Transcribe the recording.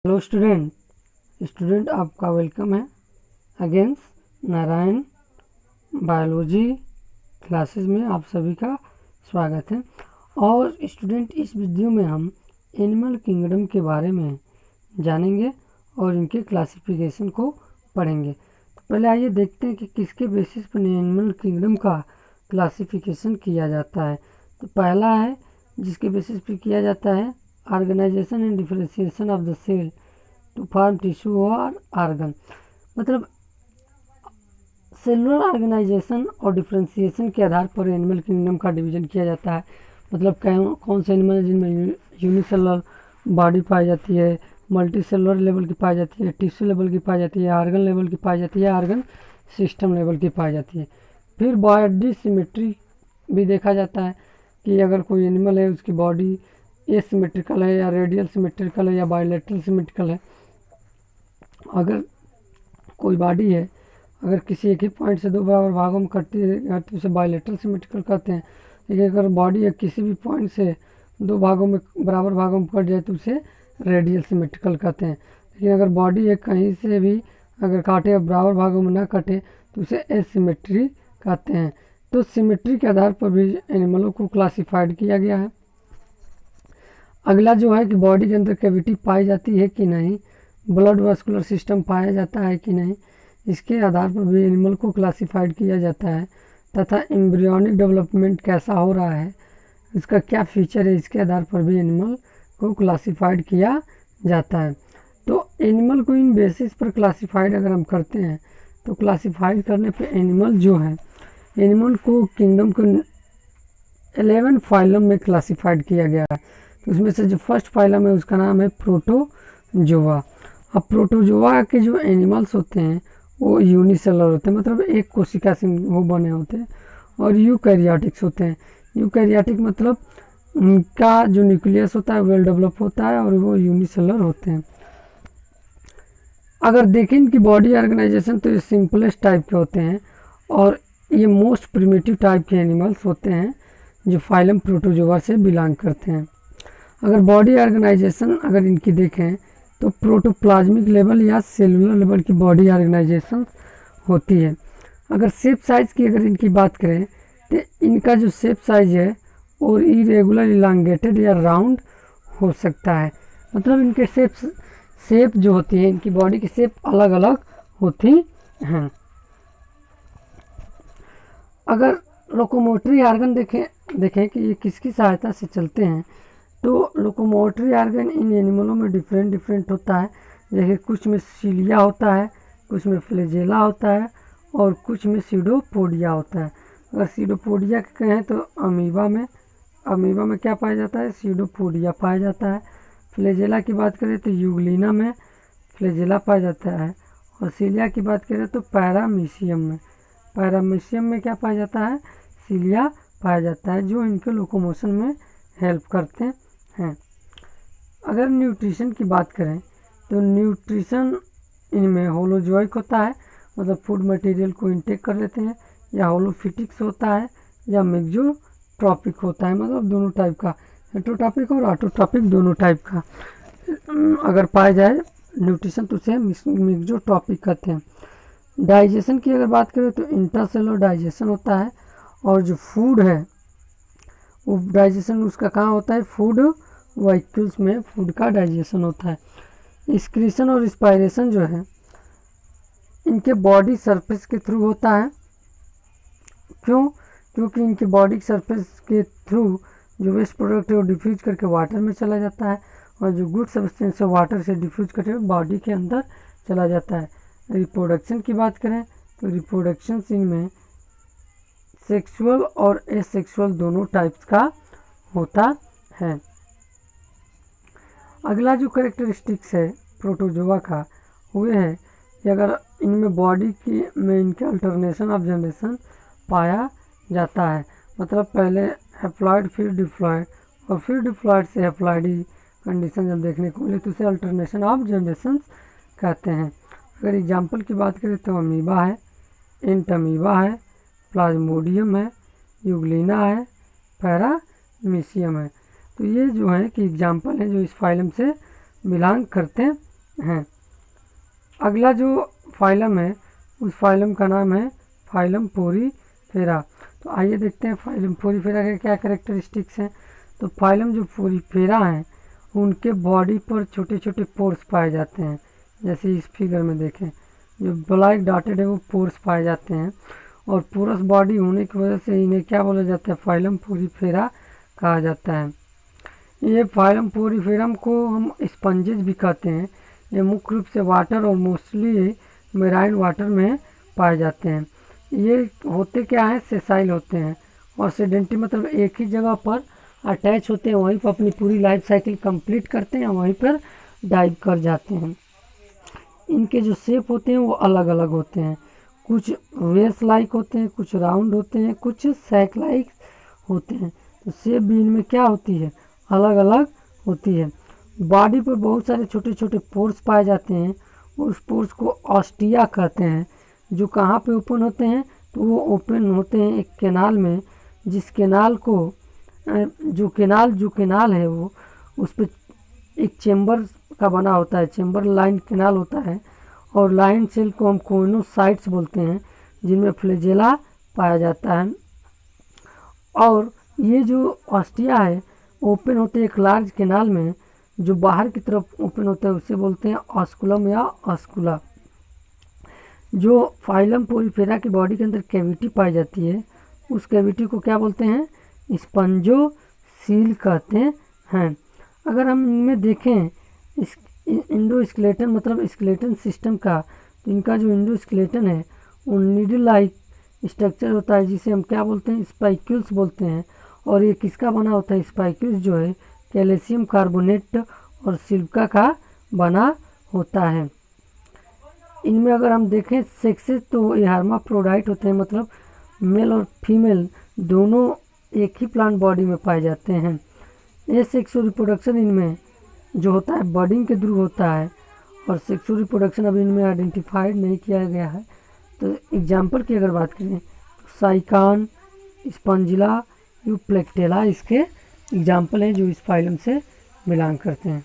Hello student आपका welcome है against Narayan biology classes में आप सभी का स्वागत है। और स्टूडेंट इस वीडियो में हम एनिमल किंगडम के बारे में जानेंगे और इनके क्लासिफिकेशन को पढ़ेंगे। तो पहले आइए देखते हैं कि किसके बेसिस पर एनिमल किंगडम का क्लासिफिकेशन किया जाता है। तो पहला है जिसके बेसिस पर किया जाता है organization and differentiation of the cell to form tissue और ऑर्गन। मतलब सेलुलर ऑर्गेनाइजेशन और डिफरेंशिएशन के आधार पर एनिमल किंगडम का डिवीजन किया जाता है। मतलब कौन से एनिमल जिनमें यूनिसेलुलर बॉडी पाई जाती है, मल्टी सेलुलर लेवल की पाई जाती है, टिश्यू लेवल की पाई जाती है, ऑर्गन लेवल की पाई जाती है, ऑर्गन सिस्टम लेवल की पाई जाती है। फिर बॉडी सिमेट्री भी देखा जाता है कि अगर कोई एनिमल है उसकी बॉडी एसिमेट्रिकल है या रेडियल सिमेट्रिकल है या बायोलेटरल सिमेट्रिकल है। अगर कोई बॉडी है अगर किसी एक ही पॉइंट से दो बराबर भागों में कटती है तो उसे बायोलेटरल सिमेट्रिकल कहते हैं। लेकिन अगर बॉडी है किसी भी पॉइंट से दो भागों में बराबर भागों में कट जाए तो उसे रेडियल सिमेट्रिकल कहते हैं। लेकिन अगर बॉडी है कहीं से भी अगर काटे और बराबर भागों में ना कटे तो उसे एसिमेट्री कहते हैं। तो सिमेट्री के आधार पर भी एनिमलों को क्लासिफाइड किया गया है। अगला जो है कि बॉडी के अंदर कैविटी पाई जाती है कि नहीं, ब्लड वास्कुलर सिस्टम पाया जाता है कि नहीं, इसके आधार पर भी एनिमल को क्लासिफाइड किया जाता है। तथा एम्ब्रियोनिक डेवलपमेंट कैसा हो रहा है, इसका क्या फीचर है, इसके आधार पर भी एनिमल को क्लासिफाइड किया जाता है। तो एनिमल को इन बेसिस पर क्लासिफाइड अगर हम करते हैं तो क्लासिफाइड करने पर एनिमल जो है एनिमल को किंगडम को 11 फाइलम में क्लासिफाइड किया गया है। तो उसमें से जो फर्स्ट फाइलम है उसका नाम है प्रोटोजोआ। अब प्रोटोजोआ के जो एनिमल्स होते हैं वो यूनिसेलुलर होते हैं, मतलब एक कोशिका से वो बने होते हैं। और यूकैरियोटिक्स होते हैं। यूकैरियोटिक मतलब उनका जो न्यूक्लियस होता है वेल डेवलप होता है और वो यूनिसेलुलर होते हैं। अगर देखें इनकी बॉडी ऑर्गेनाइजेशन तो ये सिंपलेस्ट टाइप के होते हैं और ये मोस्ट प्रिमिटिव टाइप के एनिमल्स होते हैं जो फाइलम प्रोटोजोआ से बिलोंग करते हैं। अगर बॉडी ऑर्गेनाइजेशन अगर इनकी देखें तो प्रोटोप्लाज्मिक लेवल या सेलुलर लेवल की बॉडी ऑर्गेनाइजेशन होती है। अगर शेप साइज़ की अगर इनकी बात करें तो इनका जो शेप साइज है और इरेगुलर इलांगेटेड या राउंड हो सकता है। मतलब इनके शेप जो होती है इनकी बॉडी की शेप अलग अलग होती हैं। अगर लोकोमोटरी ऑर्गन देखें कि ये किसकी सहायता से चलते हैं तो लोकोमोटरी ऑर्गन इन एनिमलों में डिफरेंट होता है। जैसे कुछ में सीलिया होता है, कुछ में फ्लैजेला होता है और कुछ में सीडोपोडिया होता है। अगर सीडोपोडिया के कहें तो अमीबा में क्या पाया जाता है, सीडोपोडिया पाया जाता है। फ्लैजेला की बात करें तो यूग्लिना में फ्लैजेला पाया जाता है। और सीलिया की बात करें तो पैरामीशियम में क्या पाया जाता है, सीलिया पाया जाता है, जो इनके लोकोमोशन में हेल्प करते हैं। अगर न्यूट्रिशन की बात करें तो न्यूट्रिशन इनमें होलोजोइक होता है, मतलब फूड मटेरियल को इंटेक कर लेते हैं, या होलोफिटिक्स होता है या मेक्सोट्रॉपिक होता है, मतलब दोनों टाइप का, हेटेरोट्रॉपिक और ऑटोट्रॉपिक दोनों टाइप का अगर पाया जाए न्यूट्रिशन तो उसे मेक्सोट्रॉपिक कहते हैं। डाइजेशन की अगर बात करें तो इंटरसेलुलर डाइजेशन होता है और जो फूड है वो डाइजेशन उसका कहाँ होता है, फूड वाइक्यूल्स में फूड का डाइजेशन होता है। एक्सक्रीशन और रिस्पायरेशन जो है इनके बॉडी सरफेस के थ्रू होता है। क्योंकि इनके बॉडी सरफेस के थ्रू जो वेस्ट प्रोडक्ट है वो डिफ्यूज करके वाटर में चला जाता है और जो गुड सब्सटेंस है वाटर से डिफ्यूज करके बॉडी के अंदर चला जाता है। रिप्रोडक्शन की बात करें तो रिप्रोडक्शन इनमें सेक्सुअल और एसेक्सुअल दोनों टाइप्स का होता है। अगला जो कैरेक्टरिस्टिक्स है प्रोटोजोआ का वो है कि अगर इनमें बॉडी की में इनके अल्टरनेशन ऑफ जनरेशन पाया जाता है, मतलब पहले हैप्लॉइड फिर डिप्लॉइड और फिर डिप्लॉइड से हैप्लॉइडी कंडीशन जब देखने को मिले तो उसे अल्टरनेशन ऑफ जनरेशन कहते हैं। अगर एग्जाम्पल की बात करें तो अमीबा है, एंटमीबा है, प्लाज्मोडियम है, यूग्लिना है, पैरामीशियम है। तो ये जो है कि एग्जाम्पल हैं जो इस फाइलम से बिलोंग करते हैं। अगला जो फाइलम है उस फाइलम का नाम है फाइलम पोरीफेरा। तो आइए देखते हैं फाइलम पोरीफेरा के क्या कैरेक्टरिस्टिक्स हैं। तो फाइलम जो पोरीफेरा हैं उनके बॉडी पर छोटे छोटे पोर्स पाए जाते हैं, जैसे इस फिगर में देखें जो ब्लैक डॉटेड है वो पोर्स पाए जाते हैं, और पोरस बॉडी होने की वजह से इन्हें क्या बोला जाता है, फाइलम पोरीफेरा कहा जाता है। ये फाइलम पोरीफेरम को हम स्पंजेस भी कहते हैं। ये मुख्य रूप से वाटर और मोस्टली मेराइन वाटर में पाए जाते हैं। ये होते क्या हैं, सेसाइल होते हैं, और सेडेंटरी मतलब एक ही जगह पर अटैच होते हैं, वहीं पर अपनी पूरी लाइफ साइकिल कंप्लीट करते हैं, वहीं पर डाइव कर जाते हैं। इनके जो शेप होते हैं वो अलग अलग होते हैं, कुछ वेस लाइक होते हैं, कुछ राउंड होते हैं, कुछ सैक लाइक होते हैं। तो शेप भी इनमें क्या होती है, अलग अलग होती है। बॉडी पर बहुत सारे छोटे छोटे पोर्स पाए जाते हैं, उस पोर्स को ऑस्टिया कहते हैं, जो कहाँ पे ओपन होते हैं, तो वो ओपन होते हैं एक कैनाल में, जिस कैनाल को जो कैनाल है वो उस पर एक चेम्बर का बना होता है, चेम्बर लाइन कैनाल होता है, और लाइन सेल को हम कोइनोसाइट्स बोलते हैं, जिनमें फ्लैजेला पाया जाता है। और ये जो ऑस्टिया है ओपन होते हैं एक लार्ज कैनाल में, जो बाहर की तरफ ओपन होता है उसे बोलते हैं ऑस्कुलम या ऑस्कुला। जो फाइलम पोरीफेरा की बॉडी के अंदर कैविटी पाई जाती है उस कैविटी को क्या बोलते हैं, स्पंजोसील कहते हैं। अगर हम इनमें देखें इस इंडोस्केलेटन मतलब स्केलेटन सिस्टम का, तो इनका जो इंडोस्केलेटन है वो नीडल लाइक स्ट्रक्चर होता है, जिसे हम क्या बोलते हैं, स्पाइक्यूल्स बोलते हैं। और ये किसका बना होता है, स्पाइक्यूल्स जो है कैल्शियम कार्बोनेट और सिलिका का बना होता है। इनमें अगर हम देखें सेक्सेस, तो ये हर्माफ्रोडाइट होते हैं, मतलब मेल और फीमेल दोनों एक ही प्लांट बॉडी में पाए जाते हैं। ये सेक्सुअल रिप्रोडक्शन इनमें जो होता है बर्डिंग के थ्रू होता है, और सेक्सुअल रिप्रोडक्शन अभी इनमें आइडेंटिफाइड नहीं किया गया है। तो एग्जाम्पल की अगर बात करें तो साइकान, स्पंजिला, यूप्लेक्टेला इसके एग्जाम्पल हैं जो इस फाइलम से बिलोंग करते हैं।